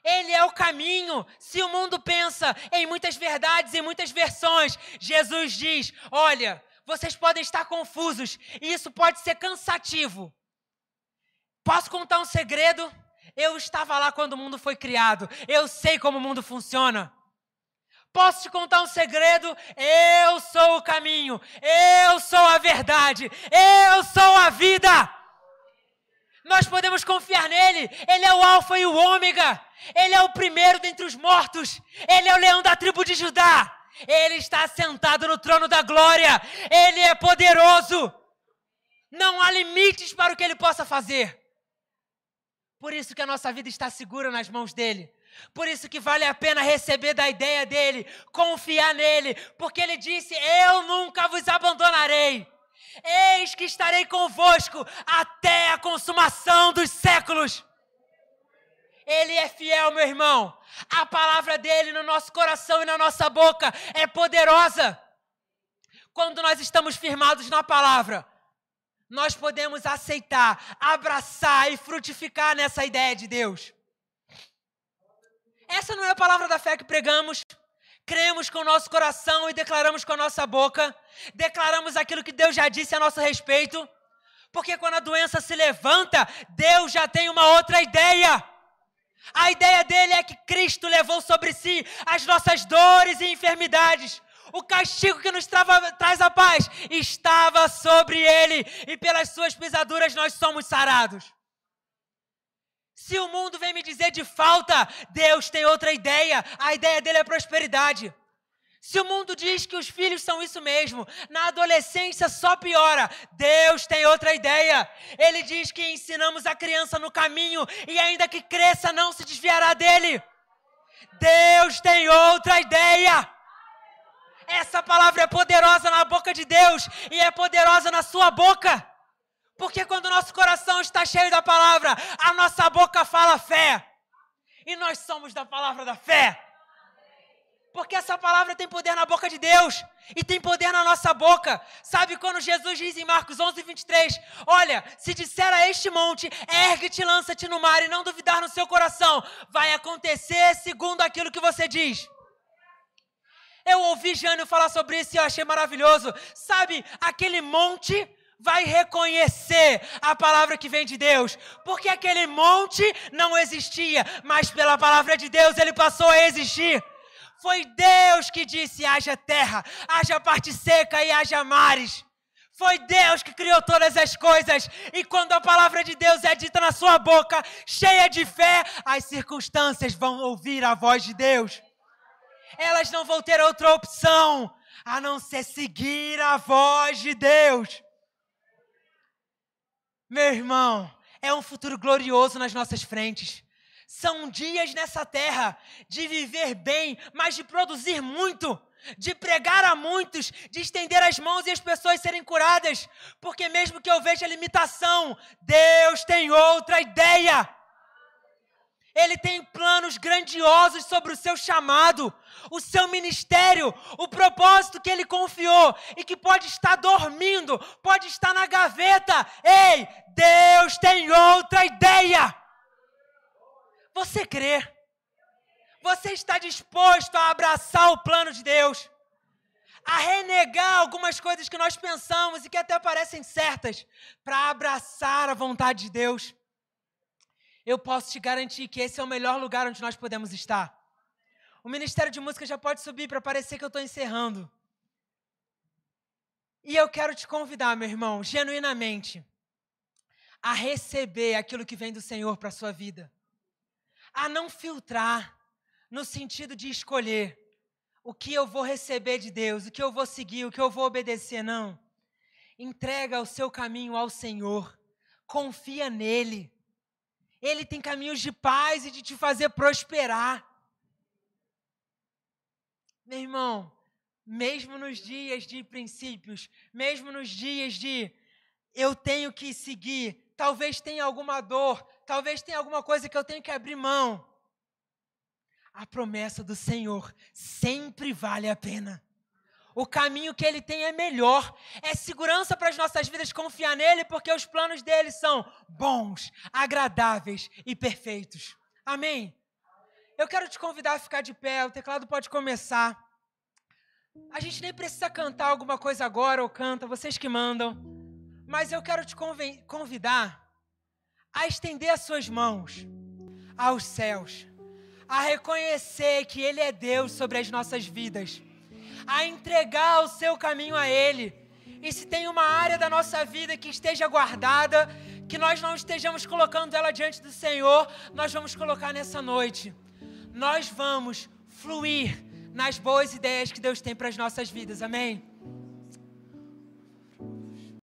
Ele é o caminho. Se o mundo pensa em muitas verdades, em muitas versões, Jesus diz, olha, vocês podem estar confusos e isso pode ser cansativo. Posso contar um segredo? Eu estava lá quando o mundo foi criado. Eu sei como o mundo funciona. Posso te contar um segredo? Eu sou o caminho. Eu sou a verdade. Eu sou a vida. Nós podemos confiar nele. Ele é o alfa e o ômega. Ele é o primeiro dentre os mortos. Ele é o leão da tribo de Judá. Ele está sentado no trono da glória. Ele é poderoso. Não há limites para o que ele possa fazer. Por isso que a nossa vida está segura nas mãos dele. Por isso que vale a pena receber da ideia dele, confiar nele, porque ele disse, eu nunca vos abandonarei. Eis que estarei convosco até a consumação dos séculos. Ele é fiel, meu irmão. A palavra dele no nosso coração e na nossa boca é poderosa. Quando nós estamos firmados na palavra, nós podemos aceitar, abraçar e frutificar nessa ideia de Deus. Essa não é a palavra da fé que pregamos. Cremos com o nosso coração e declaramos com a nossa boca. Declaramos aquilo que Deus já disse a nosso respeito. Porque quando a doença se levanta, Deus já tem uma outra ideia. A ideia dele é que Cristo levou sobre si as nossas dores e enfermidades. O castigo que nos traz a paz estava sobre ele. E pelas suas pisaduras nós somos sarados. Se o mundo vem me dizer de falta, Deus tem outra ideia. A ideia dele é prosperidade. Se o mundo diz que os filhos são isso mesmo, na adolescência só piora. Deus tem outra ideia. Ele diz que ensinamos a criança no caminho e ainda que cresça não se desviará dele. Deus tem outra ideia. Essa palavra é poderosa na boca de Deus e é poderosa na sua boca. Porque quando o nosso coração está cheio da palavra, a nossa boca fala fé. E nós somos da palavra da fé. Porque essa palavra tem poder na boca de Deus. E tem poder na nossa boca. Sabe quando Jesus diz em Marcos 11:23, olha, se disser a este monte, ergue-te, lança-te no mar e não duvidar no seu coração, vai acontecer segundo aquilo que você diz. Eu ouvi Jânio falar sobre isso e eu achei maravilhoso. Sabe, aquele monte vai reconhecer a palavra que vem de Deus. Porque aquele monte não existia, mas pela palavra de Deus ele passou a existir. Foi Deus que disse, haja terra, haja parte seca e haja mares. Foi Deus que criou todas as coisas. E quando a palavra de Deus é dita na sua boca, cheia de fé, as circunstâncias vão ouvir a voz de Deus. Elas não vão ter outra opção a não ser seguir a voz de Deus. Meu irmão, é um futuro glorioso nas nossas frentes. São dias nessa terra de viver bem, mas de produzir muito, de pregar a muitos, de estender as mãos e as pessoas serem curadas. Porque mesmo que eu veja limitação, Deus tem outra ideia. Ele tem planos grandiosos sobre o seu chamado, o seu ministério, o propósito que Ele confiou e que pode estar dormindo, pode estar na gaveta. Ei, Deus tem outra ideia. Você crê? Você está disposto a abraçar o plano de Deus? A renegar algumas coisas que nós pensamos e que até parecem certas, para abraçar a vontade de Deus? Eu posso te garantir que esse é o melhor lugar onde nós podemos estar. O Ministério de Música já pode subir para parecer que eu estou encerrando. E eu quero te convidar, meu irmão, genuinamente, a receber aquilo que vem do Senhor para a sua vida. A não filtrar, no sentido de escolher o que eu vou receber de Deus, o que eu vou seguir, o que eu vou obedecer, não. Entrega o seu caminho ao Senhor. Confia nele. Ele tem caminhos de paz e de te fazer prosperar. Meu irmão, mesmo nos dias de princípios, mesmo nos dias de eu tenho que seguir, talvez tenha alguma dor, talvez tenha alguma coisa que eu tenho que abrir mão. A promessa do Senhor sempre vale a pena. O caminho que Ele tem é melhor, é segurança para as nossas vidas confiar nele, porque os planos dele são bons, agradáveis e perfeitos. Amém? Eu quero te convidar a ficar de pé, o teclado pode começar. A gente nem precisa cantar alguma coisa agora ou canta, vocês que mandam. Mas eu quero te convidar a estender as suas mãos aos céus, a reconhecer que Ele é Deus sobre as nossas vidas, a entregar o seu caminho a Ele. E se tem uma área da nossa vida que esteja guardada, que nós não estejamos colocando ela diante do Senhor, nós vamos colocar nessa noite. Nós vamos fluir nas boas ideias que Deus tem para as nossas vidas, amém?